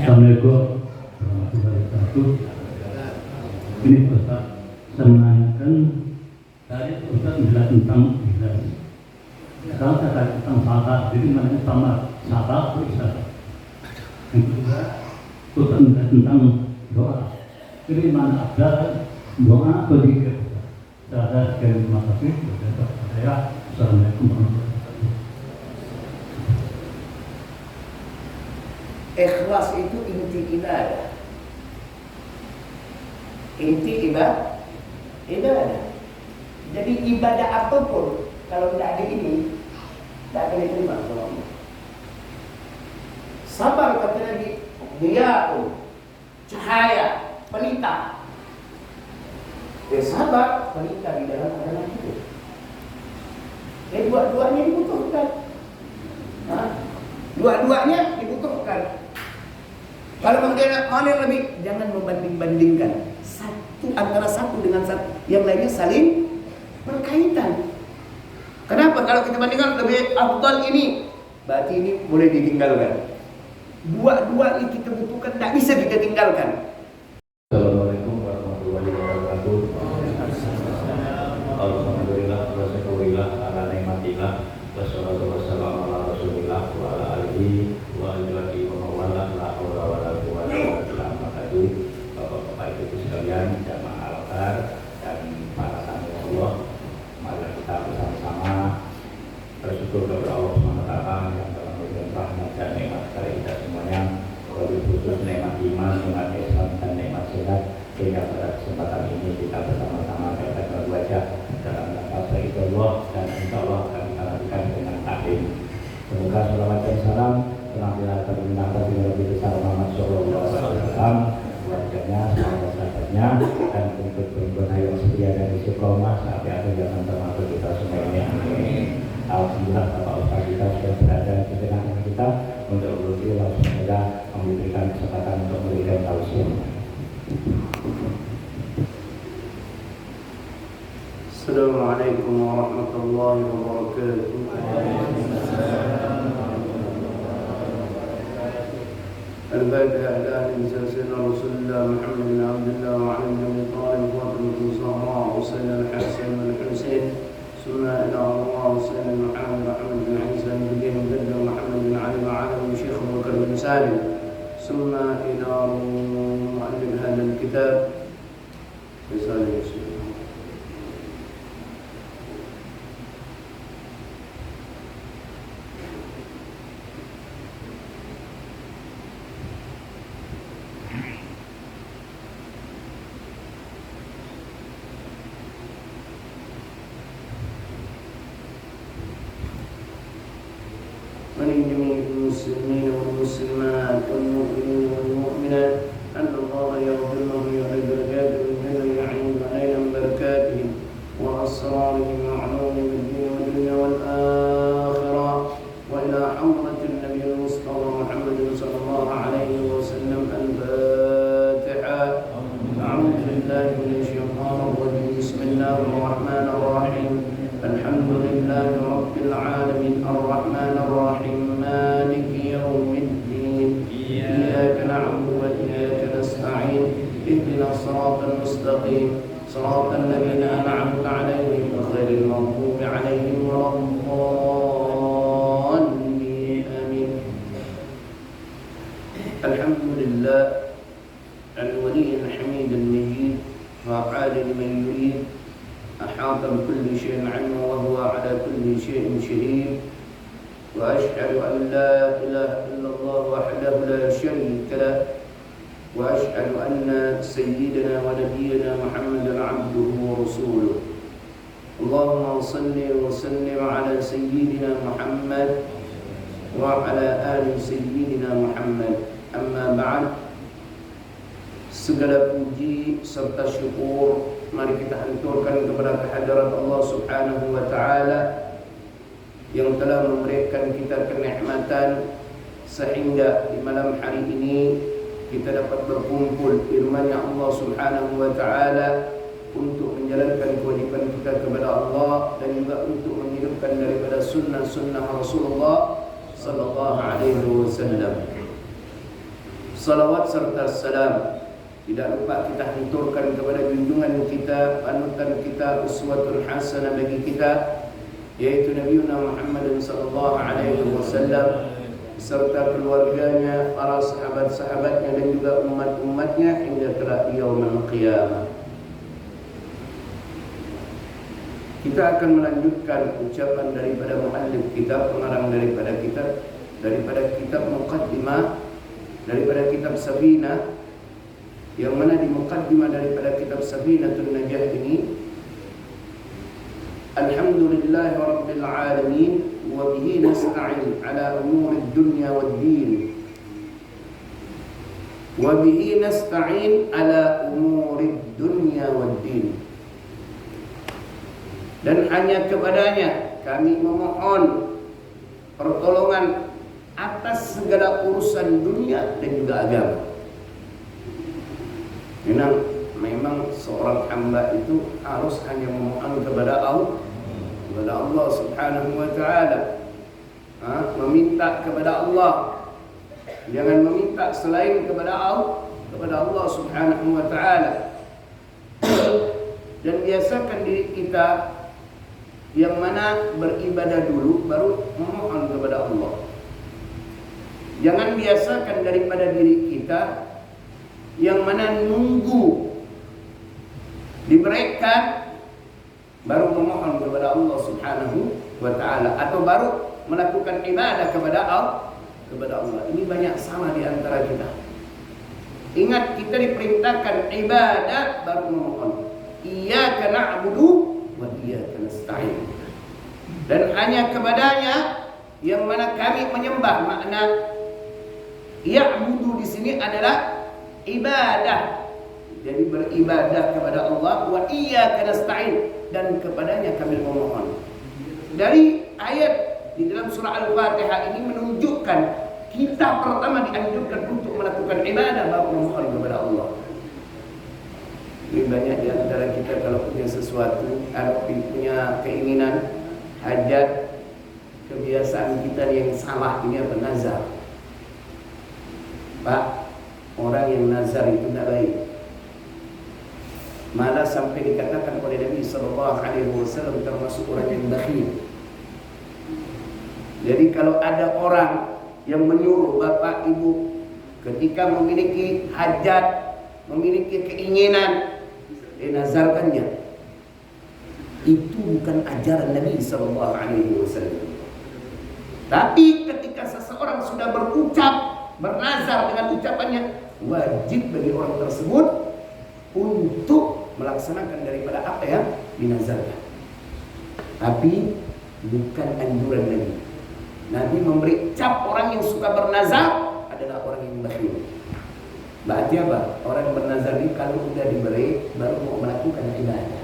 Assalamualaikum warahmatullahi wabarakatuh. Ini Ustaz senangkan tadi Ustaz menjelaskan tentang ikhlas. Sekarang saya tanya tentang sahabat, jadi mana sama sahabat Ustaz. Yang kedua Ustaz menjelaskan tentang doa. Jadi mana ada doa atau zikir. Saya sekian terima kasih. Saya Assalamualaikum warahmatullahi wabarakatuh. Ikhlas itu inti ibadah. Inti ibadah. Jadi ibadah apapun kalau tidak ada ini, tidak akan diterima oleh Allah. Sabar kata lagi, dia cahaya, pelita. Sabar, pelita di dalam keadaan hidup. Dua-duanya dibutuhkan. Dua-duanya dibutuhkan. Kalau kemudian mana yang lebih, jangan membanding-bandingkan satu antara satu dengan satu, yang lainnya saling berkaitan. Kenapa? Kalau kita bandingkan lebih afdal ini, berarti ini boleh ditinggalkan. Dua-dua ini kita butuhkan, tidak bisa kita tinggalkan. Assalamualaikum warahmatullahi wabarakatuh. Alhamdulillah wa syukurillah ala nikmatillah wassalatu wassalamu ala rasulillah wa ala alihi wa ajwadihi wa mawala la haula wa la quwwata illa billah. Bapak-bapak ibu sekalian, jamaah al-khair dan para tamu Allah, mari kita bersama-sama bersyukur kepada Allah SWT yang telah memberikan rahmat dan nikmat kepada kita semuanya, wabil khusus nikmat iman, nikmat Islam dan nikmat sehat, sehingga pada kesempatan ini kita bersama-sama dapat berwajah dalam lafaz Allah dan insya Allah akan kita lakukan dengan taklim. Semoga salawat dan salam senantiasa terlimpahkan di Nabi besar Muhammad SAW, keluarganya, sahabat-sahabatnya, dan untuk pengguna yang setia dan istiqomah sampai akhir zaman termasuk kita semua ini. Amin. Alhamdulillah Bapak Ustaz kita sudah berada di tengah kita untuk berusaha semoga memberikan kesempatan untuk memberikan tausiah. Assalamualaikum warahmatullahi wabarakatuh. الفاتحة على أهل سيدنا رسول الله محمد بن عبد الله وعلى بن طالب فاطمة الزهراء وسيدنا الحسن والحسين ثم إلى الله وسيدنا محمد بن عيسى بن بدين بن محمد بن علي وعلى شيخ بكر بن سالم ثم إلى مؤلف هذا الكتاب رسالة يوسف. ولجميع المسلمين والمسلمات والمؤمنين والمؤمنات أن الله يغفر لهم ويعلي درجاتهم من يعين علينا من بركاتهم وأسرارهم وعلومهم في الدين والدنيا والآخرة وإلى حضرة النبي المصطفى محمد صلى الله عليه وسلم الفاتحة. أعوذ بالله من الشيطان الرجيم. بسم الله الرحمن الرحيم. الحمد لله رب العالمين الرحمن الرحيم مالك يوم الدين إياك نعبد وإياك نستعين اهدنا الصراط المستقيم صراط الذين أنعمت عليهم غير المغضوب عليهم ولا الضالين آمين. الحمد لله الولي الحميد المجيد فعال لمن يريد أحاط بكل شيء علما وهو على كل شيء شهيد وأشهد أن لا إله إلا الله وحده لا شريك له وأشهد أن سيدنا ونبينا محمدا عبده ورسوله. اللهم صل وسلم على سيدنا محمد وعلى آل سيدنا محمد. أما بعد, segala puji serta syukur mari kita haturkan kepada kehadirat Allah Subhanahu wa taala yang telah memberikan kita kenikmatan sehingga di malam hari ini kita dapat berkumpul di rumahnya Allah Subhanahu wa taala untuk menjalankan kewajiban kita kepada Allah dan juga untuk menghidupkan daripada sunnah-sunnah Rasulullah sallallahu alaihi wasallam. salawat serta salam tidak lupa kita haturkan kepada junjungan kita, panutan kita, uswatul hasanah bagi kita, yaitu Nabi Muhammad sallallahu alaihi wasallam serta keluarganya, para sahabat-sahabatnya dan juga umat-umatnya hingga kelak yaumul qiyamah. Kita akan melanjutkan ucapan daripada muallif kita, pengarang daripada kitab Muqaddimah daripada kitab Safinah, yang mana di muqaddimah daripada kitab Safinatul Najah ini, alhamdulillahi rabbil alamin wa bihi nasta'in ala umuri dunya wad din wa bihi nasta'in ala umuri dunya wad din, dan hanya kepadanya kami memohon pertolongan atas segala urusan dunia dan juga agama. Memang seorang hamba itu harus hanya memohon kepada Allah Subhanahu wa taala. Meminta kepada Allah. Jangan meminta selain kepada Allah Subhanahu wa taala. Dan biasakan diri kita yang mana beribadah dulu baru memohon kepada Allah. Jangan biasakan daripada diri kita yang mana nunggu diberikan baru memohon kepada Allah Subhanahu wa taala, atau baru melakukan ibadah kepada Allah. Ini banyak salah di antara kita. Ingat, kita diperintahkan ibadah baru memohon. Iyyaka na'budu wa iyyaka nasta'in. Dan hanya kepadanya yang mana kami menyembah. Makna ya'budu di sini adalah ibadah. Jadi beribadah kepada Allah, wa iyyaka nasta'in, dan kepadanya kami memohon. Dari ayat di dalam surah Al-Fatihah ini menunjukkan kita pertama dianjurkan untuk melakukan ibadah baru memohon kepada Allah. Ini banyak di antara kita kalau punya sesuatu, kalau punya keinginan, hajat, kebiasaan kita yang salah ini apa? Nazar. Pak, orang yang nazar itu tidak baik. Malah sampai dikatakan oleh Nabi SAW termasuk orang yang bakhil. Jadi kalau ada orang yang menyuruh bapak ibu ketika memiliki hajat, memiliki keinginan, dinazarkannya, itu bukan ajaran Nabi SAW. Tapi ketika seseorang sudah berucap, bernazar dengan ucapannya, wajib bagi orang tersebut untuk melaksanakan daripada apa yang dinazarkan. Tapi bukan anjuran Nabi. Nabi memberi cap orang yang suka bernazar adalah orang yang bakhil. Berarti apa? Orang yang bernazar ini kalau sudah diberi baru mau melakukan ibadah.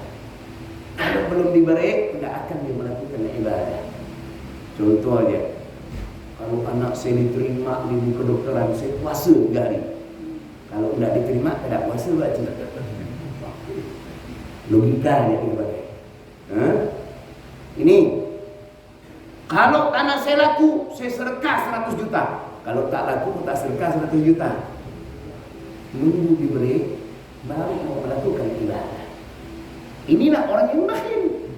Kalau belum diberi tidak akan dia melakukan ibadah. Contoh aja, kalau anak saya diterima di kedokteran, saya puasa 3 hari. Kalau tidak diterima tidak puasa wajib. Logika yang dipakai. Ini kalau tanah saya laku, saya sedekah 100 juta. Kalau tak laku, tak sedekah 100 juta. Nunggu diberi, baru mau melakukan ibadah. Inilah orang yang bakhil.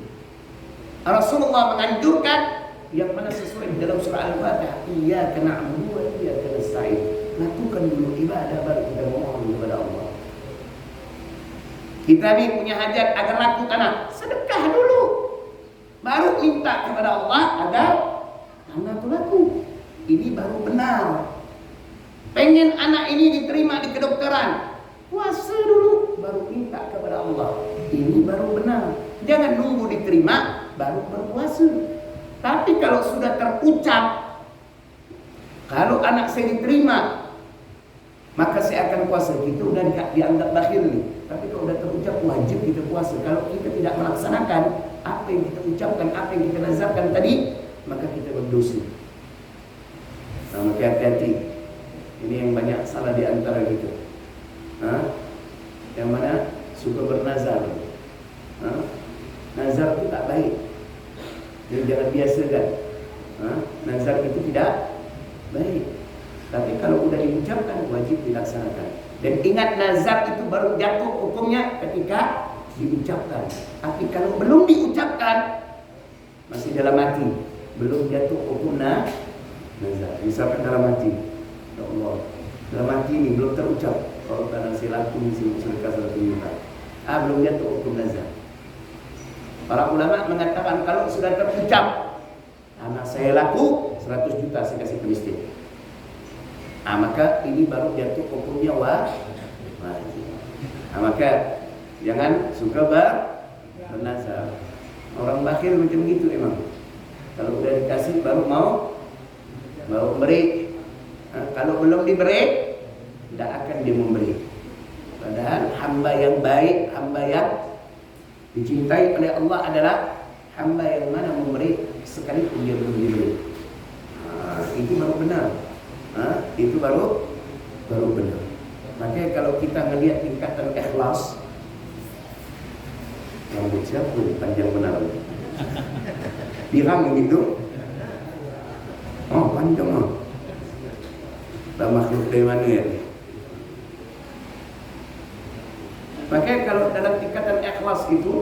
Rasulullah menganjurkan yang mana sesuai dalam surah Al-Fatihah, iyyaka na'budu wa iyyaka nasta'in. Lakukan dulu ibadah baru kita mohon kepada Allah. Kita ni punya hajat agar laku tanah, sedekah dulu, baru minta kepada Allah agar tanah itu laku. Ini baru benar. Pengen anak ini diterima di kedokteran, puasa dulu, baru minta kepada Allah. Ini baru benar. Jangan nunggu diterima baru berpuasa. Tapi kalau sudah terucap, kalau anak saya diterima, maka saya akan puasa. Itu sudah dianggap bakhil nih. Tapi kalau sudah terucap, wajib kita puasa. Kalau kita tidak melaksanakan apa yang kita ucapkan, apa yang kita nazarkan tadi, maka kita berdosa. Nah, maka hati-hati. Ini yang banyak salah di antara kita. Yang mana suka bernazar. Nazar itu tak baik. Jadi jangan biasakan. Nazar itu tidak baik. Tapi kalau sudah diucapkan, wajib dilaksanakan. dilaksanakan. Dan ingat, nazar itu baru jatuh hukumnya ketika diucapkan. Tapi kalau belum diucapkan, masih dalam hati, belum jatuh hukum nazar. Misalkan dalam hati, ya Allah, dalam hati ini belum terucap, kalau tanah silaku misi sedekah 1 juta, belum jatuh hukum nazar. Para ulama mengatakan kalau sudah terucap, anak saya laku 100 juta saya kasih ke miskin, maka ini baru jatuh hukumnya wajib. Maka jangan suka bernazar. Orang bakhil macam gitu emang. Kalau udah dikasih baru mau beri. Kalau belum diberi, tidak akan dia memberi. Padahal hamba yang baik, hamba yang dicintai oleh Allah adalah hamba yang mana memberi sekalipun dia belum diberi. Itu baru benar. Itu baru benar. Makanya kalau kita melihat tingkatan ikhlas, rambut siapa panjang benar, dirang gitu, panjang tak makhluk dari mana ya. Makanya kalau dalam tingkatan ikhlas itu,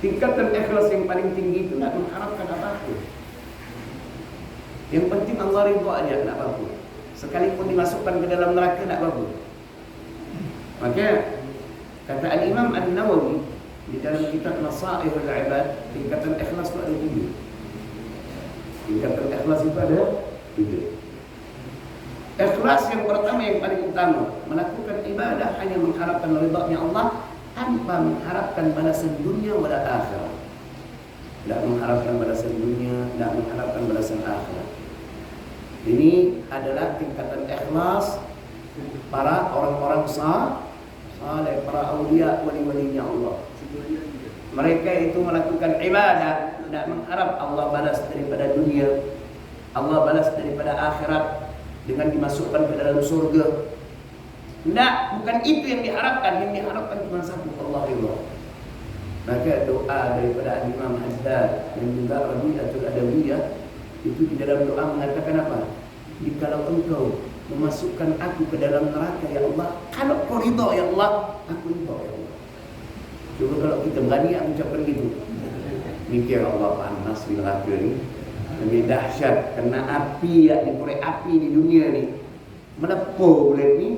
tingkatan ikhlas yang paling tinggi itu tidak mengharapkan apa-apa. Yang penting Allah ridho aja, tidak apa-apa. Sekalipun dimasukkan ke dalam neraka, tidak apa-apa. Makanya kata Al-Imam An-Nawawi di dalam kitab Nasaihul Ibad, tingkatan ikhlas itu ada 3. Tingkatan ikhlas itu ada 3. Ikhlas yang pertama, yang paling utama, melakukan ibadah hanya mengharapkan ridha-Nya Allah tanpa mengharapkan balasan dunia wala akhirat. Tidak mengharapkan balasan dunia, tidak mengharapkan balasan akhirat. Ini adalah tingkatan ikhlas para orang-orang saleh, para aulia, wali-walinya Allah. Mereka itu melakukan ibadah tidak mengharap Allah balas daripada dunia, Allah balas daripada akhirat dengan dimasukkan ke dalam surga. Tidak, bukan itu yang diharapkan. Yang diharapkan cuma satu, Allah ridha. Maka doa daripada Imam Haddad dan juga Rabi'atul Adawiyah itu di dalam doa mengatakan apa? Jikalau engkau memasukkan aku ke dalam neraka ya Allah, kalau kau ridha ya Allah, aku ridha ya Allah. Coba kalau kita berani mengucapkan gitu, mikir Allah panas di neraka ini, lebih dahsyat kena api ya, dikorek api di dunia ni, melepuh boleh ni,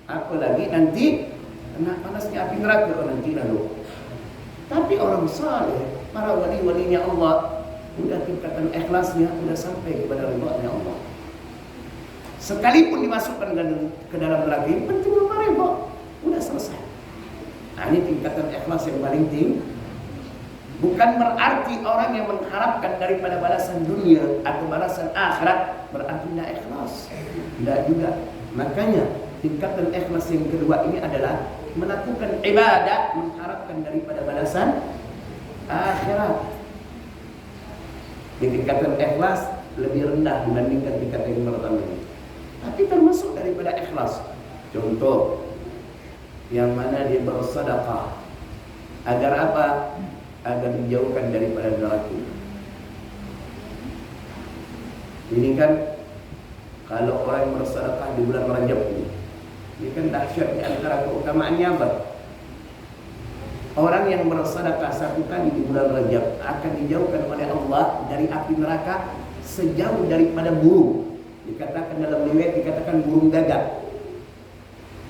apalagi nanti kena panasnya api neraka nanti lalu. Tapi orang saleh, para wali-walinya Allah, sudah tingkatan ikhlasnya sudah sampai kepada ridha-Nya Allah. Sekalipun dimasukkan ke dalam neraka, penting Allah ridha, sudah selesai. Ini tingkatan ikhlas yang paling tinggi. Bukan berarti orang yang mengharapkan daripada balasan dunia atau balasan akhirat berarti tidak ikhlas. Tidak juga. Makanya tingkatan ikhlas yang kedua ini adalah melakukan ibadah mengharapkan daripada balasan akhirat. Di tingkatan ikhlas lebih rendah dibandingkan tingkatan yang pertama ini. Tapi termasuk daripada ikhlas. Contoh, yang mana dia bersedekah agar apa? Agar dijauhkan daripada neraka. Ini kan kalau orang yang bersedekah di bulan Rajab ini kan dahsyat. Di antara keutamaannya apa? Orang yang bersedekah 1 kali di bulan Rajab akan dijauhkan oleh Allah dari api neraka sejauh daripada burung. Dikatakan dalam riwayat, dikatakan burung gagak.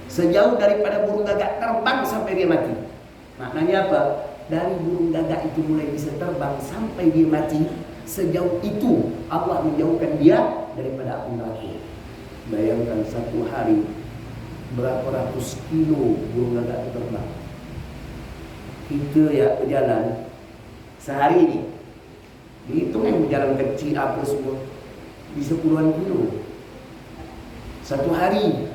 Sejauh daripada burung gagak terbang sampai dia mati. Maknanya apa? Dari burung gagak itu mulai bisa terbang sampai dia mati, sejauh itu Allah menjauhkan dia daripada api neraka. Bayangkan 1 hari berapa ratus kilo burung gagak itu terbang. Kita ya berjalan sehari ini, dihitung yang berjalan kecil apa semua, bisa puluhan kilo. 1 hari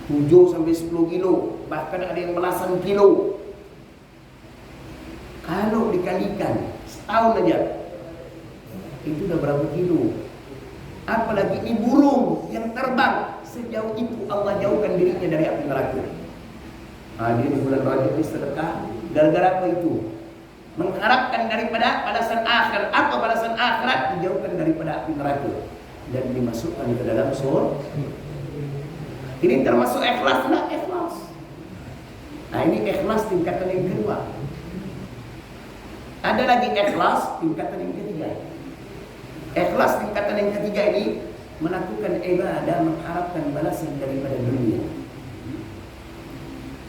7 sampai 10 kilo, bahkan ada yang belasan kilo. Kalau dikalikan setahun aja, itu udah berapa kilo? Apalagi ini burung yang terbang, sejauh itu Allah jauhkan dirinya dari api neraka. Dia di bulan Rajab ini sedekah gara-gara apa itu? Mengharapkan daripada balasan akhir atau balasan akhirat, dijauhkan daripada api neraka. dan dimasukkan ke dalam surga. Ini termasuk ikhlas enggak? Ikhlas. Nah, ini ikhlas tingkatan yang kedua. Ada lagi ikhlas tingkatan yang ketiga. Ikhlas tingkatan yang ketiga ini melakukan ibadah mengharapkan balasan daripada dunia.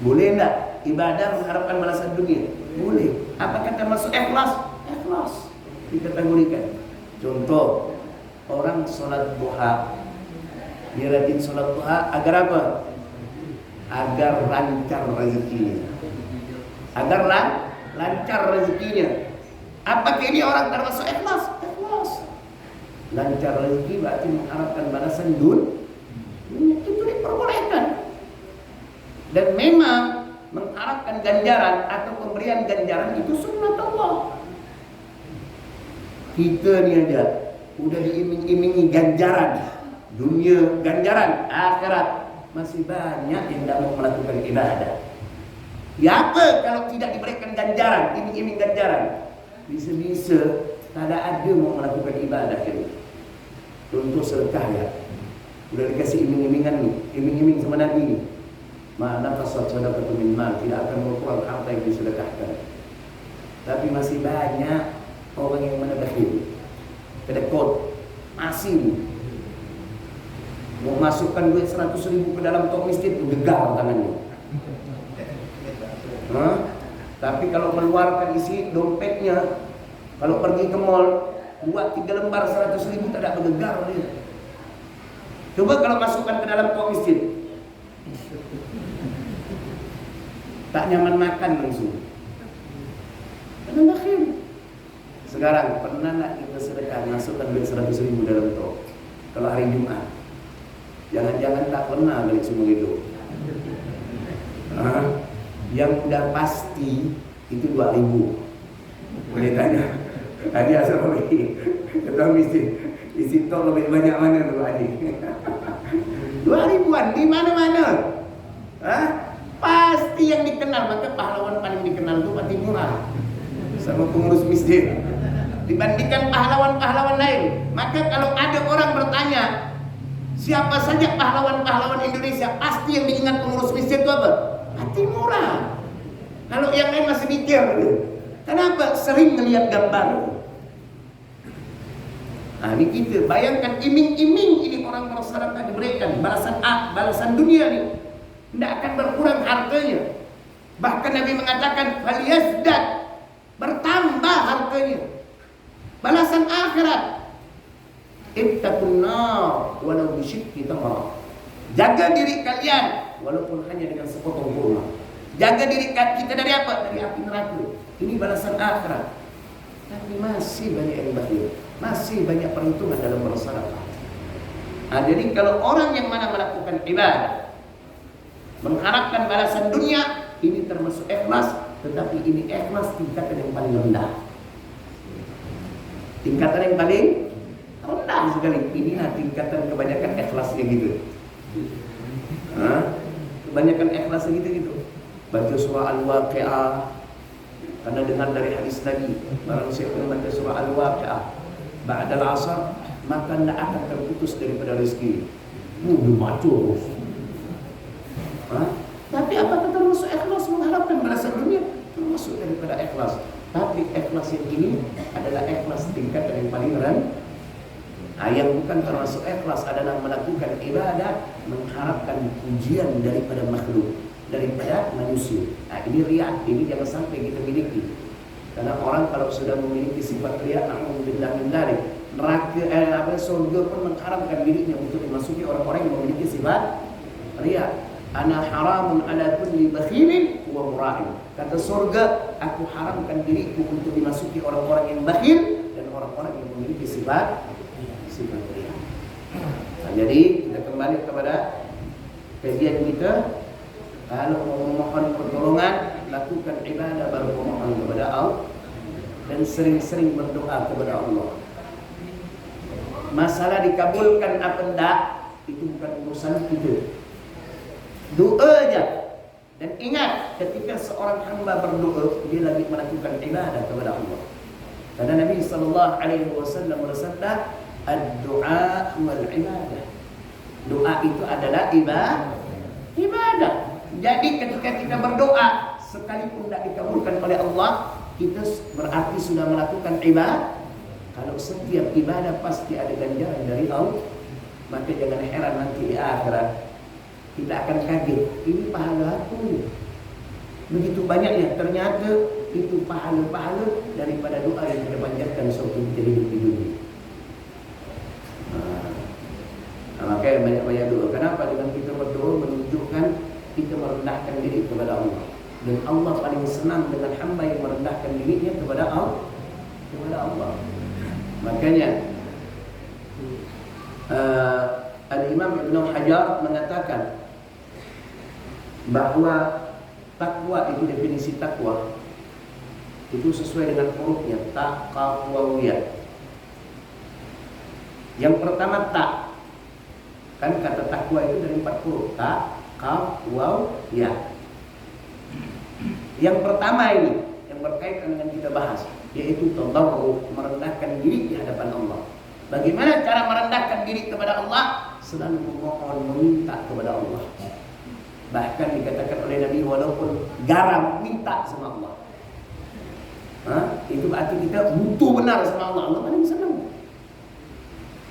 Boleh enggak ibadah mengharapkan balasan dunia? Boleh. Apakah termasuk ikhlas? Ikhlas dikategorikan. Contoh, orang sholat duha, dia rajin sholat duha agar apa? Agar lancar rezekinya. Agar lancar rezekinya. Apakah ini orang termasuk ikhlas? Ikhlas. Lancar rezeki berarti mengharapkan balasan dunia, itu diperbolehkan. Dan memang mengharapkan ganjaran atau pemberian ganjaran itu sunnah Allah. Kita ni aja udah diiming-imingi ganjaran dunia, ganjaran akhirat, masih banyak yang tidak mau melakukan ibadah. Ya apa kalau tidak diberikan ganjaran, iming-iming ganjaran? Bisa-bisa tak ada mau melakukan ibadah ini. Contoh sedekah ya, udah dikasih iming-imingan nih, iming-iming sama Nabi nih. Mana fasad sedekah min mal, tidak akan berkurang harta yang disedekahkan. Tapi masih banyak orang yang mana bakhil, kedekut, masih mau masukkan duit 100.000 ke dalam tok masjid, gegar tangannya. Tapi kalau mengeluarkan isi dompetnya, kalau pergi ke mall, buat 3 lembar 100.000 tak ada bergegar dia. Coba kalau masukkan ke dalam tok masjid, tak nyaman makan langsung. Karena bakhil. Sekarang pernah nak kita sedekah masukkan duit 100.000 dalam tok? Kalau hari Jumat, jangan-jangan tak pernah balik semua itu. Yang udah pasti itu 2.000. Boleh tanya. Tadi asal lebih ketua isi tok lebih banyak mana tu Haji? 2.000-an di mana-mana. Pasti yang dikenal, maka pahlawan paling dikenal itu Pak Timurah sama pengurus masjid dibandingkan pahlawan-pahlawan lain. Maka kalau ada orang bertanya siapa saja pahlawan-pahlawan Indonesia, pasti yang diingat pengurus masjid itu apa? Pak Timurah. Kalau yang lain masih mikir, kenapa? Sering melihat gambar. Nah, ini kita bayangkan iming-iming ini orang bersedekah diberikan balasan dunia ini. Tidak akan berkurang hartanya. Bahkan Nabi mengatakan falyazdad, bertambah hartanya. Balasan akhirat. Ittaqun nar walau bisyikki tamrah. Jaga diri kalian walaupun hanya dengan sepotong kurma. Jaga diri kita dari apa? Dari api neraka. Ini balasan akhirat. Tapi masih banyak yang bakhil. Masih banyak perhitungan dalam bersedekah. Nah, jadi kalau orang yang mana melakukan ibadah mengharapkan balasan dunia, ini termasuk ikhlas, tetapi ini ikhlas tingkatan yang paling rendah. Tingkatan yang paling rendah sekali. Inilah tingkatan kebanyakan ikhlasnya gitu. Kebanyakan ikhlasnya gitu. Baca surah Al-Waqi'ah, karena dengar dari hadis Nabi, barang siapa yang baca surah Al-Waqi'ah ba'dal asar, maka tidak akan terputus daripada rezeki. Belum baca terus. Tapi apakah termasuk ikhlas mengharapkan balasan dunia? Termasuk daripada ikhlas. Tapi ikhlas yang ini adalah ikhlas tingkatan yang paling rendah. Yang bukan termasuk ikhlas adalah melakukan ibadah mengharapkan pujian daripada makhluk, daripada manusia. Ini riya, ini jangan sampai kita miliki. Karena orang kalau sudah memiliki sifat riya, na'udzubillah min dzalik, neraka surga pun mengharapkan dirinya untuk dimasuki orang-orang yang memiliki sifat riya. Ana haramun ala kulli bakhilin wa mura'in. Kata surga, aku haramkan diriku untuk dimasuki orang-orang yang bakhil dan orang-orang yang memiliki sifat riya. Nah, jadi kita kembali kepada kajian kita. Kalau mau memohon pertolongan, lakukan ibadah baru memohon kepada Allah dan sering-sering berdoa kepada Allah. Masalah dikabulkan apa enggak itu bukan urusan kita. Doa aja. Dan ingat, ketika seorang hamba berdoa, dia lagi melakukan ibadah kepada Allah. Karena Nabi sallallahu alaihi wasallam bersabda, Ad-du'a wal ibadah. Doa itu adalah ibadah. Jadi ketika kita berdoa sekalipun tidak dikabulkan oleh Allah, kita berarti sudah melakukan ibadah. Kalau setiap ibadah pasti ada ganjaran dari Allah, maka jangan heran nanti di akhirat kita akan kaget, ini pahala aku. Begitu banyaknya, ternyata itu pahala-pahala daripada doa yang kita panjatkan sewaktu kita hidup di dunia. Makanya banyak-banyak doa. Kenapa? Dengan kita berdoa menunjukkan kita merendahkan diri kepada Allah. Dan Allah paling senang dengan hamba yang merendahkan dirinya kepada Allah. Makanya Al-Imam Ibn Hajar mengatakan bahwa takwa itu, definisi takwa itu sesuai dengan hurufnya, taqawawiyah. Yang pertama tak, kan kata takwa itu dari 4 huruf, ta, kaf, waw, ya. Yang pertama ini yang berkaitan dengan kita bahas, yaitu tadarruf, merendahkan diri di hadapan Allah. Bagaimana cara merendahkan diri kepada Allah? Selalu memohon, meminta kepada Allah. Bahkan dikatakan oleh Nabi, walaupun garam, minta sama Allah. Itu berarti kita butuh benar sama Allah. Allah paling senang.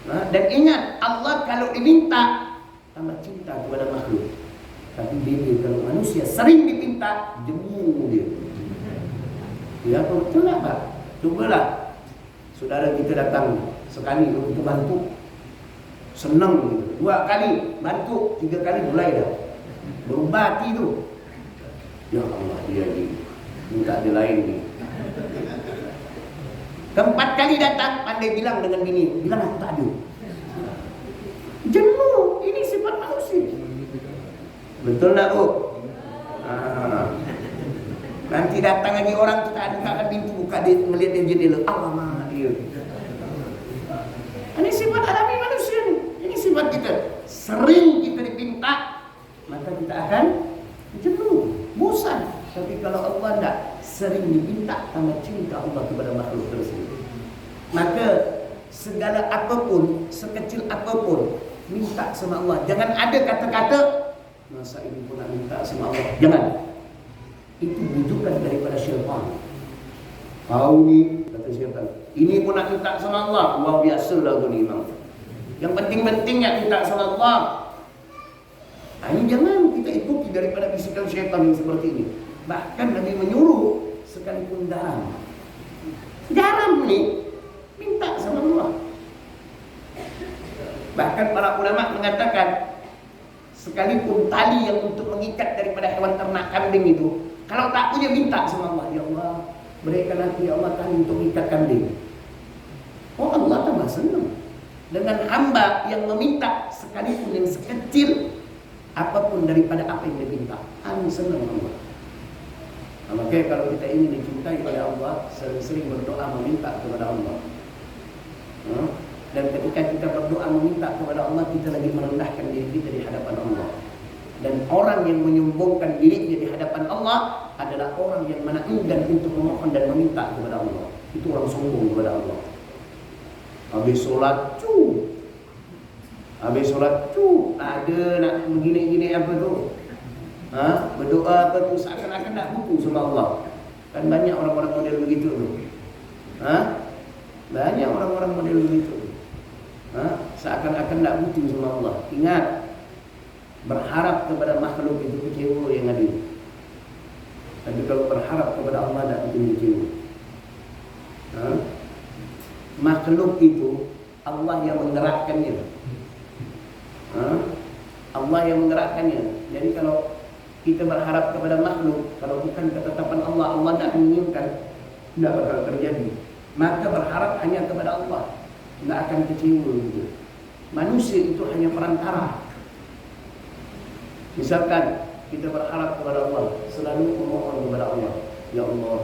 Dan ingat, Allah kalau diminta tambah cinta kepada makhluk. Tapi dia kalau manusia sering dipinta, jemu dia. Ya, betul lah Pak. Cobalah saudara kita datang sekali untuk bantu, senang gitu. 2 kali bantu, 3 kali mulai dah berubah hati tu. Ya Allah, dia ni minta dia lain ni. Keempat kali datang, pandai bilang dengan bini, bilang aku tak ada. Jenuh, ini sifat manusia. Betul tak Bu? Nanti datang lagi orang, kita bukakan pintu, buka dia, melihat dia jendela, alamak dia. Ini sifat alami manusia ni. Ini sifat kita. Sering kita dipinta, maka kita akan jenuh, bosan. Tapi kalau Allah tidak sering diminta, tambah cinta Allah kepada makhluk tersebut. Maka segala apapun, sekecil apapun, minta sama Allah. Jangan ada kata-kata, masa ini pun nak minta sama Allah. Jangan. Itu bujukan daripada syaitan. Kau ni, kata syaitan, ini pun nak minta sama Allah. Wah, biasalah tu ni memang. Yang penting-pentingnya minta sama Allah. Ini jangan kita ikuti daripada bisikan syaitan yang seperti ini. Bahkan Nabi menyuruh sekalipun garam ni minta sama Allah. Bahkan para ulama mengatakan sekalipun tali yang untuk mengikat daripada hewan ternak kambing itu, kalau tak punya minta sama Allah, ya Allah berikan hati ya Allah tali untuk mengikat kambing. Oh, Allah tambah senang dengan hamba yang meminta sekalipun yang sekecil apapun daripada apa yang diminta. Amin, senang Allah. Maka kalau kita ingin dicintai oleh Allah, sering-sering berdoa meminta kepada Allah. Dan ketika kita berdoa meminta kepada Allah, kita lagi merendahkan diri kita di hadapan Allah. Dan orang yang menyombongkan dirinya di hadapan Allah adalah orang yang mana enggan untuk memohon dan meminta kepada Allah. Itu orang sombong kepada Allah. Habis solat ada nak begini-gini apa tu? Berdoa apa tu seakan-akan nak buku sama Allah. Kan banyak orang-orang model begitu tu. Banyak orang-orang model begitu. Seakan-akan nak buku sama Allah. Ingat, berharap kepada makhluk itu kecewa yang ada. Tapi kalau berharap kepada Allah tak bikin kecewa. Makhluk itu Allah yang menggerakkannya. Allah yang menggerakkannya. Jadi kalau kita berharap kepada makhluk, kalau bukan ketetapan Allah, Allah tak menginginkan, tidak bakal terjadi. Maka berharap hanya kepada Allah, tidak akan kecewa gitu. Manusia itu hanya perantara. Misalkan kita berharap kepada Allah, selalu memohon kepada Allah, ya Allah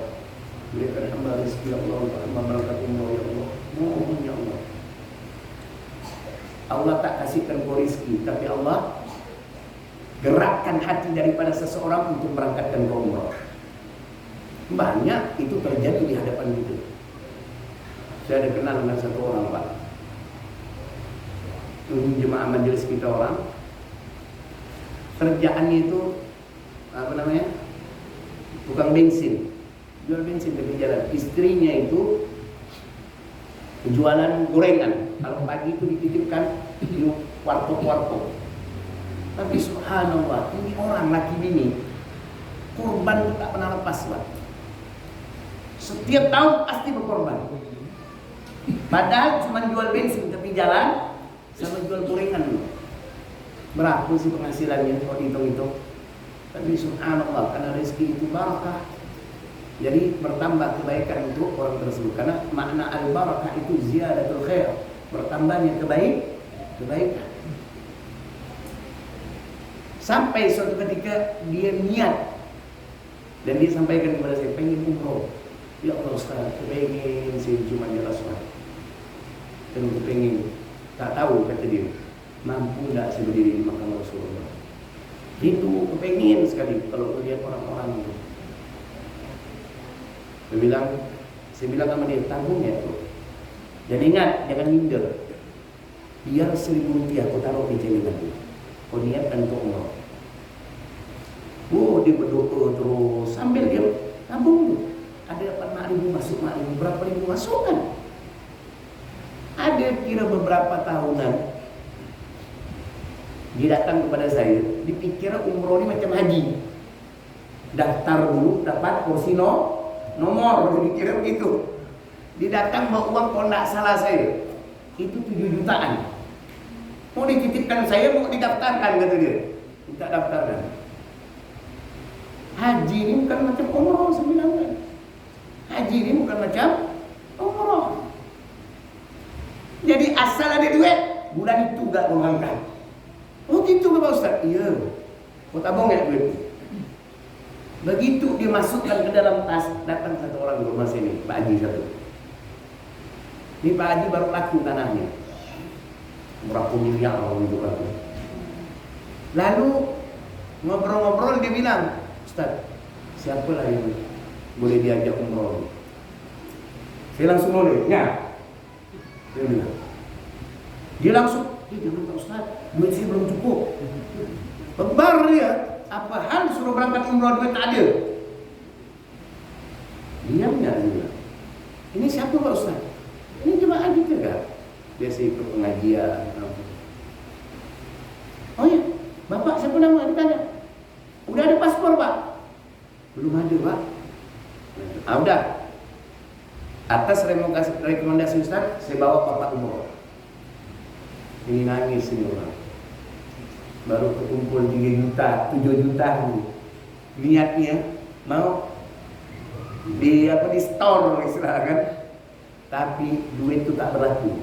berikan hamba rezeki, ya Allah, hamba berangkat umur, ya Allah, mohon ya Allah. Allah tak kasihkan kau rezeki, tapi Allah gerakkan hati daripada seseorang untuk berangkatkan kau umrah. Banyak itu terjadi di hadapan kita. Saya ada kenal dengan satu orang Pak. jemaah majelis kita orang, kerjaannya itu tukang bensin, jual bensin di jalan. Istrinya itu jualan gorengan. Kalau pagi itu dititipkan di warkop. Tapi subhanallah, ini orang laki bini kurban itu tak pernah lepas, Pak. Setiap tahun pasti berkorban. Padahal cuma jual bensin tepi jalan sama jual gorengan. Berapa sih penghasilannya kalau dihitung-hitung? Tapi subhanallah, karena rezeki itu barakah, jadi bertambah kebaikan untuk orang tersebut. Karena makna al-barakah itu ziyadatul khair, bertambahnya kebaikan. Sampai suatu ketika dia niat dan dia sampaikan kepada saya, pengen umroh. Ya Allah Ustaz, pengen saya cuma jalan sholat. Dan pengen, tak tahu kata dia, mampu tak saya berdiri di makam Rasulullah. Itu kepengen sekali kalau melihat orang-orang itu. Saya bilang sama dia, tanggung ya tuh. Dan ingat, jangan minder. Biar 1.000 rupiah kau taruh di celengan itu. Kau niatkan untuk umroh. Oh, dia berdoa terus sambil dia tabung tuh. Ada dapat 5.000 masuk 5.000, berapa ribu masukkan. Ada kira beberapa tahunan dia datang kepada saya, dipikir umroh ini macam haji. Daftar dulu, dapat kursi nomor, dipikir begitu. Dia datang bawa uang kalau tidak salah saya, itu 7 jutaan. Mau dititipkan saya, mau didaftarkan kata dia. Minta daftarkan. Haji ini bukan macam umroh, saya bilang kan. Haji ini bukan macam umroh. Jadi asal ada duit, bulan itu gak mengangkat. Oh gitu Bapak Ustaz? Iya. Kau tabung ya duit. Begitu dia masukkan ke dalam tas, datang satu orang di rumah sini, Pak Haji satu. Ini Pak Haji baru laku tanahnya. Berapa miliar orang itu laku. Lalu ngobrol-ngobrol dia bilang, Ustaz, siapalah yang boleh diajak umroh? Saya langsung boleh, ya. Dia bilang. Dia langsung, jangan Pak Ustaz, duit saya belum cukup. Bebar dia, apa hal suruh berangkat umroh duit tak ada? Diamnya dia. Ini siapa Pak Ustaz? Ini jemaah kita kan? Biasa ikut pengajian. Oh ya, Bapak siapa nama? Ditanya. Udah ada paspor Pak? Belum ada Pak. Udah. Atas rekomendasi Ustaz, saya bawa Bapak umroh. Ini nangis ini orang. Baru kekumpul 3 juta, 7 juta. Niatnya mau di store istilah kan. Tapi duit itu tak berlaku.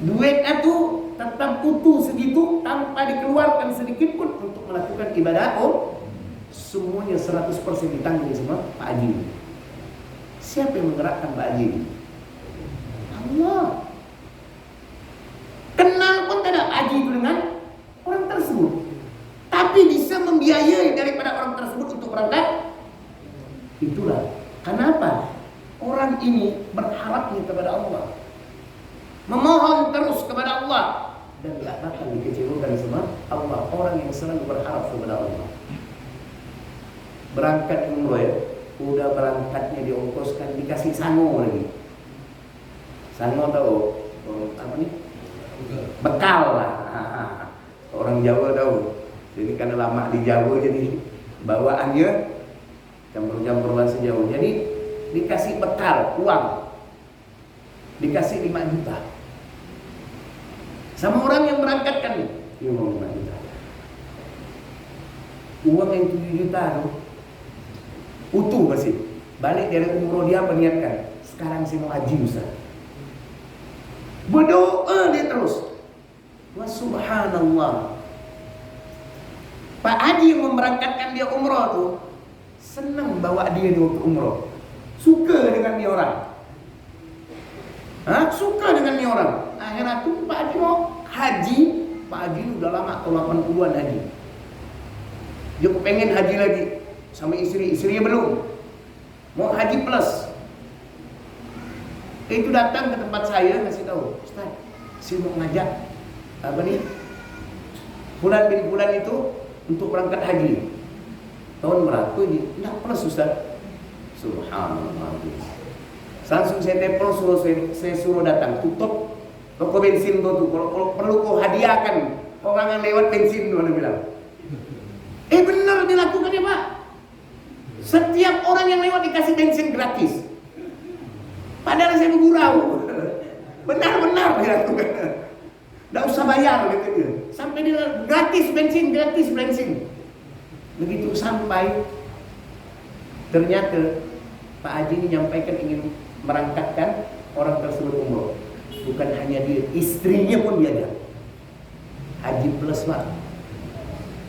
Duitnya tuh tetap utuh segitu tanpa dikeluarkan sedikit pun untuk melakukan ibadah. Semuanya 100% ditanggung sama Pak Haji. Siapa yang menggerakkan Pak Haji? Allah. Kenal pun tidak Haji itu dengan orang tersebut, tapi bisa membiayai daripada orang tersebut untuk berangkat. Itulah kenapa orang ini berharapnya kepada Allah, memohon terus kepada Allah, dan tidak bakal dikecewakan sama Allah. Orang yang selalu berharap kepada Allah. Berangkat umroh ya, udah berangkatnya diongkoskan, dikasih sango lagi. Sango tahu apa nih? Bekal lah. Orang Jawa tahu. Jadi karena lama di Jawa jadi bawaannya campur-campur bahasa Jawa. Jadi dikasih bekal uang, dikasih 5 juta sama orang yang berangkatkan. Ini uang 5 juta. Uang yang 7 juta tuh utuh masih. Balik dari umroh dia niatkan, sekarang saya mau haji Ustaz. Berdoa dia terus. Wa subhanallah. Pak Haji yang memberangkatkan dia umroh tuh senang bawa dia untuk umroh. Suka dengan dia orang. Suka dengan dia orang. Akhirnya tuh Pak Haji mau haji. Pak Haji udah lama, ke 80-an haji. Dia pengen haji lagi sama istrinya belum. Mau haji plus. Itu datang ke tempat saya ngasih tahu, Ustaz, saya mau ngajak bulan bin bulan itu untuk berangkat haji. Tahun berapa ini? Enggak plus Ustaz. Subhanallah. Langsung saya telepon saya suruh datang, tutup toko bensin tuh. Kalau perlu kau hadiahkan orang yang lewat bensin tuh, dia bilang. Benar dilakukan ya Pak. Setiap orang yang lewat dikasih bensin gratis. Padahal saya bergurau. Benar-benar dilakukan. Tidak usah bayar gitu dia. Sampai dia gratis bensin. Begitu sampai, ternyata Pak Haji ini menyampaikan ingin merangkatkan orang tersebut umroh. Bukan hanya dia, istrinya pun diajak. Haji plus Pak.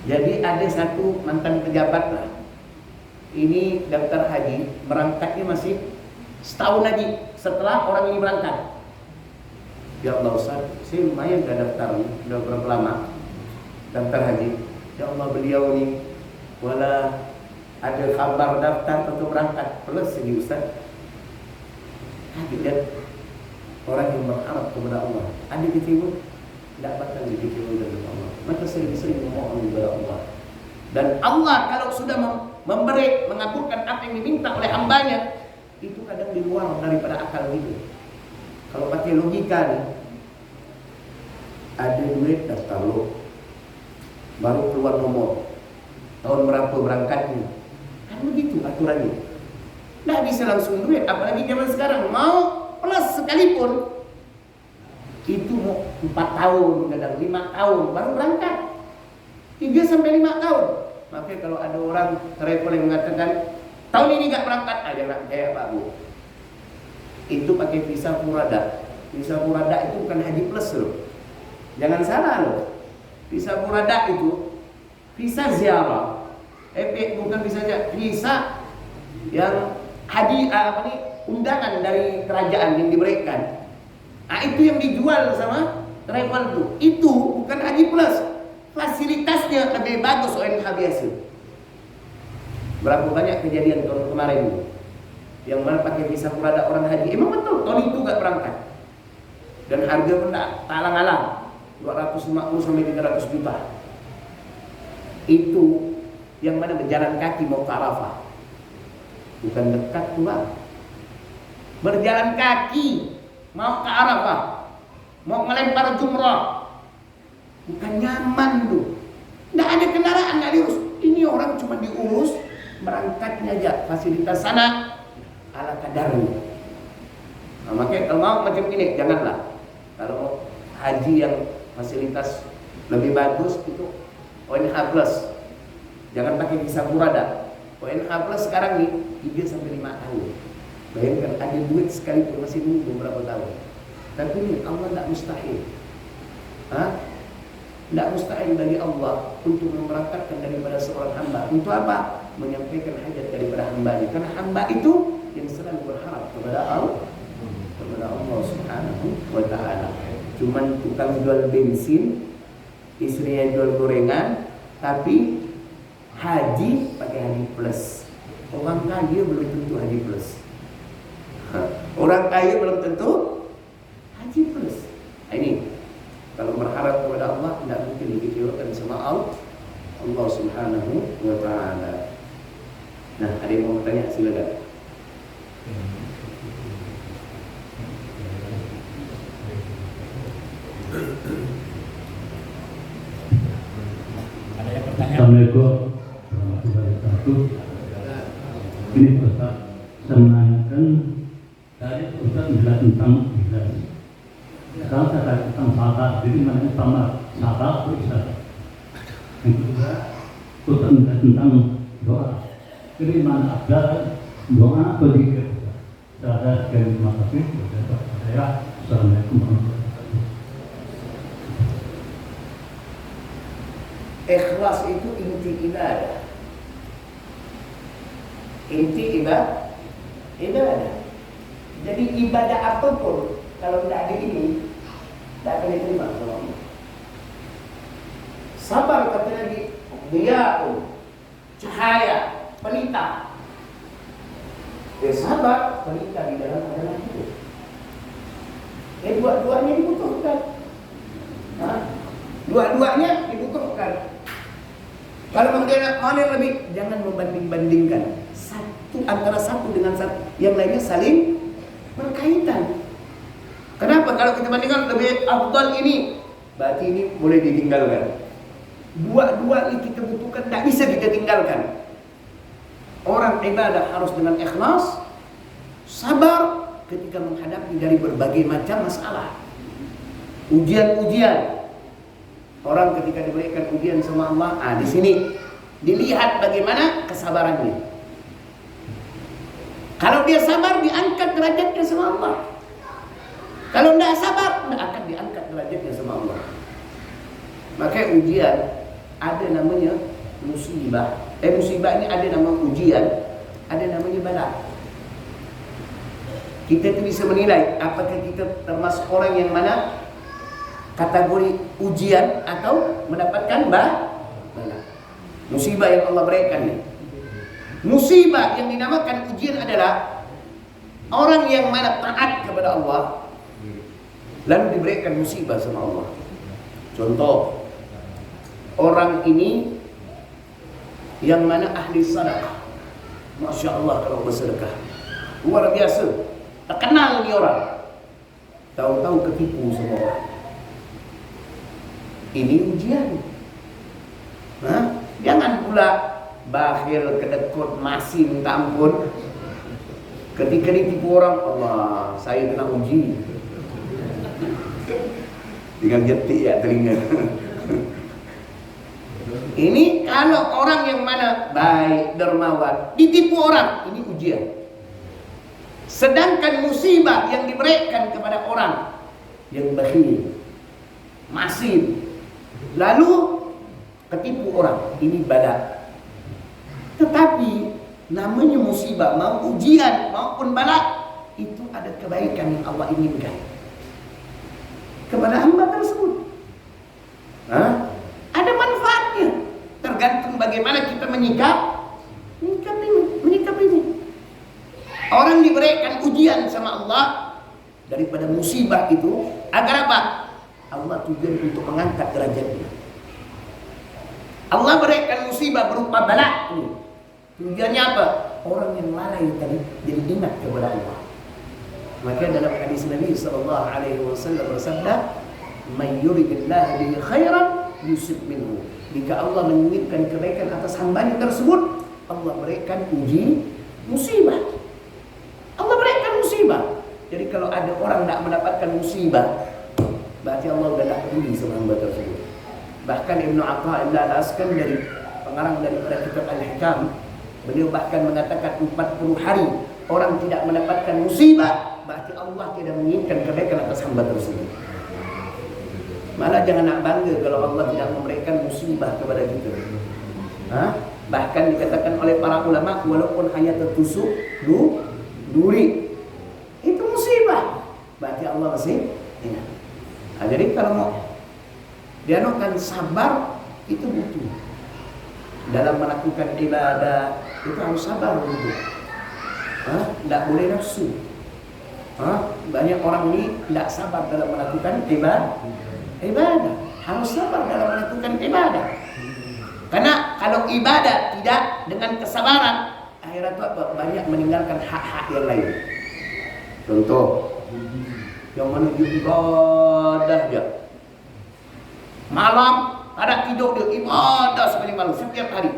Jadi ada satu mantan pejabat lah. Ini daftar haji, berangkatnya masih setahun lagi setelah orang ini berangkat. Ya Allah Ustaz, saya lumayan dah daftar, sudah berapa lama daftar haji. Ya Allah, beliau ni wala ada kabar daftar atau berangkat plus ini Ustaz. Lihat orang yang berharap kepada Allah, ada kecewa, tidak bakal dikecewa dari Allah. Maka sering-sering memohon kepada Allah. Dan Allah kalau sudah memberi, mengabulkan apa yang diminta oleh hambanya, itu kadang di luar daripada akal itu. Kalau pakai logika nih, ada duit daftar lo, baru keluar nomor, tahun berapa berangkatnya, kan begitu aturannya. Nggak bisa langsung duit, apalagi zaman sekarang mau plus sekalipun, itu mau 4 tahun, kadang 5 tahun baru berangkat, 3 sampai 5 tahun. Makanya kalau ada orang travel yang mengatakan tahun ini nggak berangkat, jangan percaya Pak Bu. Itu pakai visa furada. Visa furada itu bukan haji plus loh. Jangan salah loh. Visa furada itu visa ziarah. Bukan visa yang undangan dari kerajaan yang diberikan. Itu yang dijual sama travel tuh. Itu bukan haji plus. Fasilitasnya lebih bagus ONH biasa. Berapa banyak kejadian tahun kemarin yang mana pakai visa furada orang haji, emang betul tahun itu gak berangkat, dan harga pun tak alang-alang 250 sampai 300 juta. Itu yang mana berjalan kaki mau ke Arafah, bukan dekat tuh Bang. Berjalan kaki mau ke Arafah, mau melempar jumrah, bukan nyaman tuh. Nggak ada kendaraan, nggak diurus. Ini orang cuma diurus berangkatnya aja, fasilitas sana ala kadarnya. Nah, makanya kalau mau macam ini janganlah. Kalau mau haji yang fasilitas lebih bagus itu ONH plus. Jangan pakai visa furada. ONH plus sekarang nih 3 sampai 5 tahun. Bayangkan ada duit sekalipun masih nunggu beberapa tahun. Tapi ini Allah tidak mustahil. Tidak mustahil bagi Allah untuk memberangkatkan daripada seorang hamba. Untuk apa? Menyampaikan hajat daripada hambanya. Karena hamba itu yang selalu berharap kepada Allah Subhanahu wa ta'ala. Cuman tukang jual bensin, istrinya jual gorengan, tapi haji pakai haji plus. Orang kaya belum tentu haji plus. Orang kaya belum tentu haji plus. Ini kalau berharap kepada Allah tidak mungkin dikecewakan sama Allah Subhanahu wa ta'ala. Nah, ada yang mau bertanya, silakan. Ada yang bertanya? Assalamualaikum warahmatullahi wabarakatuh. Ini Ustaz, saya menanyakan tadi Ustaz menjelaskan tentang ikhlas. Sekarang saya tanya tentang salat. Jadi mana utama salat atau ikhlas? Yang kedua, Ustaz menjelaskan tentang doa. Jadi mana ada doa atau zikir? Saya sekali terima kasih kepada saya. Assalamualaikum warahmatullahi wabarakatuh. Ikhlas itu inti ibadah. Inti ibadah. Jadi ibadah apapun kalau tidak ada ini, tidak akan diterima oleh Allah. Sabar kata lagi, diya'u, cahaya, pelita. Sabar, pelita di dalam adalah hidup. Dua-duanya dibutuhkan. Dua-duanya dibutuhkan. Kalau kemudian mana yang lebih, jangan membanding-bandingkan antara satu dengan satu, yang lainnya saling berkaitan. Kenapa? Kalau kita bandingkan lebih afdal ini, berarti ini boleh ditinggalkan. Dua-dua ini kita butuhkan, tidak bisa kita tinggalkan. Orang ibadah harus dengan ikhlas, sabar ketika menghadapi dari berbagai macam masalah, ujian-ujian. Orang ketika diberikan ujian sama Allah, di sini dilihat bagaimana kesabarannya. Kalau dia sabar, diangkat derajatnya sama Allah. Kalau tidak sabar, tidak akan diangkat derajatnya sama Allah. Maka ujian ada namanya musibah. Musibah ini ada nama ujian, ada namanya bala. Kita itu bisa menilai apakah kita termasuk orang yang mana kategori ujian atau mendapatkan bala. Musibah yang Allah berikan ini. Musibah yang dinamakan ujian adalah orang yang mana taat kepada Allah lalu diberikan musibah sama Allah. Contoh, orang ini yang mana ahli sedekah, Masya Allah kalau bersedekah luar biasa, terkenal ni orang, tahu-tahu ketipu semua orang. Ini ujian. Jangan pula bakhil, kedekut, masih minta ampun. Ketika ditipu orang, Allah, saya kena uji. Dengan jetik ya telinga. Ini kalau orang yang mana baik, dermawan, ditipu orang, ini ujian. Sedangkan musibah yang diberikan kepada orang yang bakhil, masih, lalu ketipu orang, ini bala. Tetapi namanya musibah, mau ujian maupun bala, itu ada kebaikan yang Allah inginkan kepada hamba tersebut. Ada manfaatnya, tergantung bagaimana kita menyikapi ini. Orang diberikan ujian sama Allah daripada musibah itu agar apa? Allah tujuan untuk mengangkat derajatnya. Allah berikan musibah berupa bala ini. Tujuannya apa? Orang yang lalai tadi jadi ingat kepada Allah. Maka dalam hadis Nabi sallallahu alaihi wasallam bersabda, "May yuridillahu bihi khairan yusib minhu." Jika Allah menginginkan kebaikan atas hambanya tersebut, Allah berikan musibah. Allah berikan musibah. Jadi kalau ada orang tidak mendapatkan musibah, berarti Allah sudah tak peduli sama hamba tersebut. Bahkan Ibnu Athaillah Al-Askari dari pengarang daripada kitab Al-Hikam, beliau bahkan mengatakan 40 hari orang tidak mendapatkan musibah, berarti Allah tidak menginginkan kebaikan atas hamba tersebut. Malah jangan nak bangga kalau Allah tidak memberikan musibah kepada kita. Bahkan dikatakan oleh para ulama, walaupun hanya tertusuk duri, itu musibah, berarti Allah masih ingat. Jadi kalau mau dianukan sabar, itu butuh dalam melakukan ibadah, itu harus sabar begitu. Tidak boleh nafsu. Banyak orang ini tidak sabar dalam melakukan ibadah. Harus sabar dalam melakukan ibadah. Karena kalau ibadah tidak dengan kesabaran, akhirnya itu apa? Banyak meninggalkan hak-hak yang lain. Contoh, yang menuju ibadah dia, malam ada tidur dia ibadah sepanjang malam setiap hari.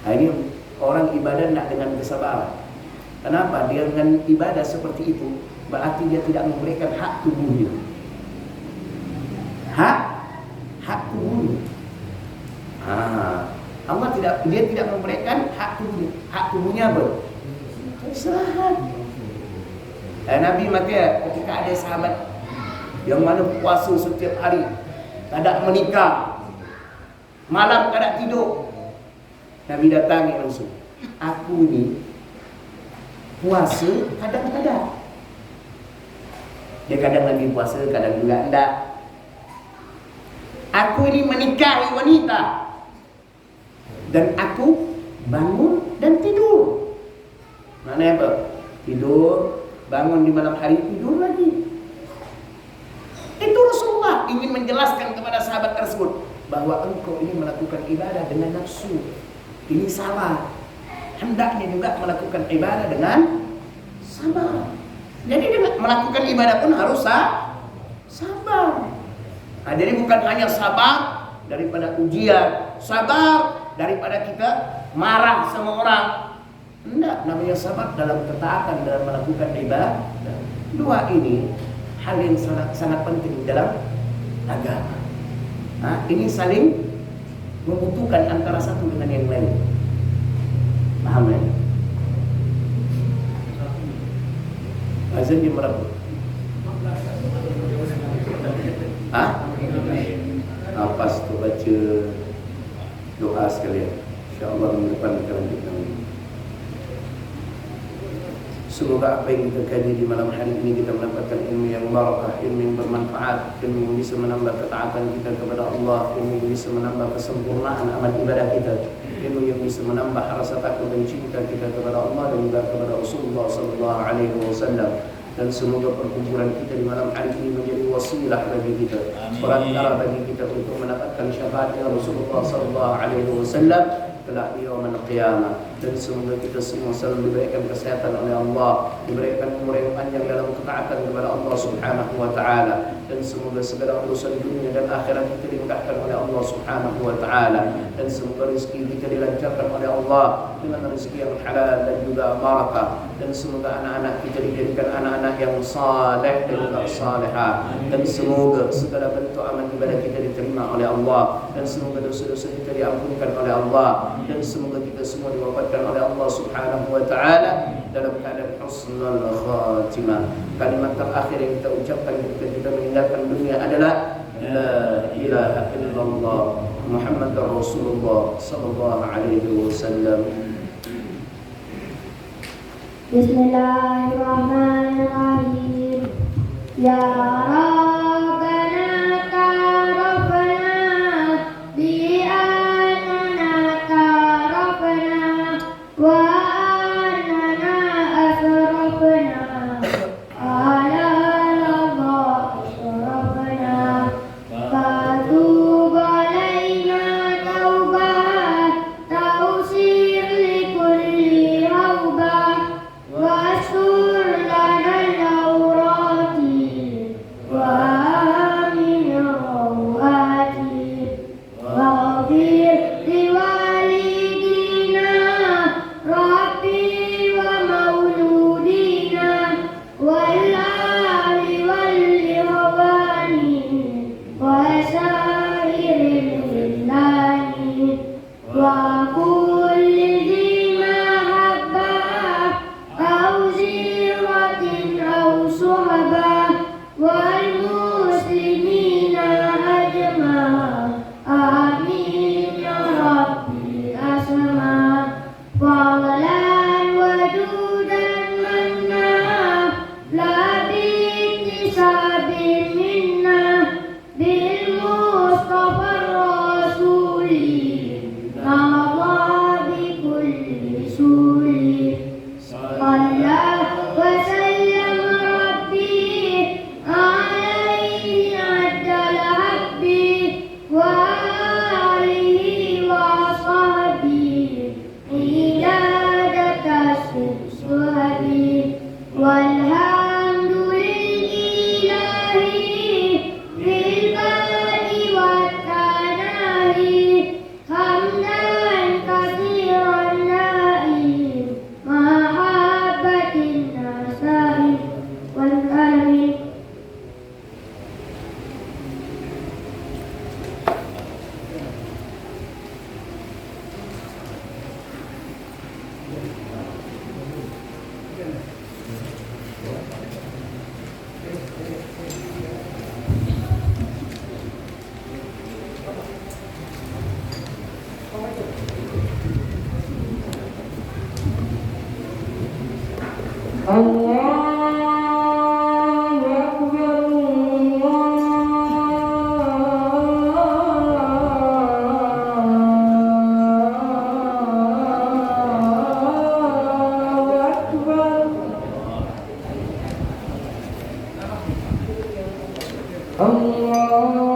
Ini orang ibadah tidak dengan kesabaran. Kenapa? Dia dengan ibadah seperti itu berarti dia tidak memberikan hak tubuhnya. Hak tubuhnya. Allah dia tidak memberikan hak tubuhnya. Hak tubuhnya apa? Istirahat. Nabi maka ketika ada sahabat yang mana puasa setiap hari, tak ada menikah, malam tak ada tidur, Nabi datangi langsung. Aku ni puasa kadang-kadang. Dia kadang lagi puasa, kadang juga tidak. Aku ini menikahi wanita, dan aku bangun dan tidur. Mana apa? Tidur, bangun di malam hari, tidur lagi. Itu Rasulullah. Allah ingin menjelaskan kepada sahabat tersebut bahwa engkau ini melakukan ibadah dengan nafsu. Ini salah. Hendaknya juga melakukan ibadah dengan sabar. Jadi dengan melakukan ibadah pun harus sabar. Nah, jadi bukan hanya sabar daripada ujian, sabar daripada kita marah sama orang. Enggak, namanya sabar dalam ketaatan, dalam melakukan ibadah. Dua ini hal yang sangat penting dalam agama. Nah, ini saling membutuhkan antara satu dengan yang lain. Paham ya? Azan jam berapa? Pas tuh baca doa sekalian. InsyaAllah minggu depan kita lanjutkan. Semoga apa yang kita kaji di malam hari ini kita mendapatkan ilmu yang barakah, ilmu yang bermanfaat, ilmu yang bisa menambah ketaatan kita kepada Allah, ilmu yang bisa menambah kesempurnaan amal ibadah kita, ilmu yang bisa menambah rasa takut dan cinta kita kepada Allah dan juga kepada Rasulullah sallallahu alaihi wasallam. Dan semoga perkumpulan kita di malam hari ini menjadi wasilah bagi kita, perantara bagi kita untuk mendapatkan syafaatnya Rasulullah sallallahu alaihi wasallam kelak di yaumul qiyamah. Dan semoga kita semua selalu diberikan kesehatan oleh Allah, diberikan umur yang panjang dalam ketaatan kepada Allah Subhanahu wa taala, dan semoga segala urusan dunia dan akhirat kita dimudahkan oleh Allah Subhanahu wa taala, dan semoga rezeki kita dilancarkan oleh Allah dengan rezeki yang halal dan juga barakah, dan semoga anak-anak kita dijadikan anak-anak yang saleh dan juga salihah, dan semoga segala bentuk amal ibadah kita diterima oleh Allah, dan semoga dosa-dosa kita diampunkan oleh Allah, dan semoga kita semua diwafatkan oleh Allah Subhanahu wa taala dalam keadaan husnul khatimah. Kalimat terakhir yang kita ucapkan ketika kita meninggalkan dunia adalah la ilaha illallah Muhammadur Rasulullah sallallahu alaihi wasallam. Bismillahirrahmanirrahim. Ya Rabbana tarafna bi annana tarafna wa annana asrafna ala Allah asrafna fatub alaina taubah tausir li kulli raubah wasur lana al-awrati wa amin rawati waghfir liwalidina rabbi wa mauludina wal ahli wal ikhwani wa sairil billani wa kulli dhi mahabbah أو زيرة أو صحبة والمسلمين أجمعين آمين يا ربي أسمع فضلا وجودا منا لا باكتساب منا بالمصطفى الرسول نرضى بكل سوري صلى وسلم ربي عليه عدل حبي وآله وصحبه عدادة السهدي والحمد لله بالبدء والتناهي حمدا كثيرا نائم محبة الناس والأهل. Allahu Akbar, Allahu Akbar. الله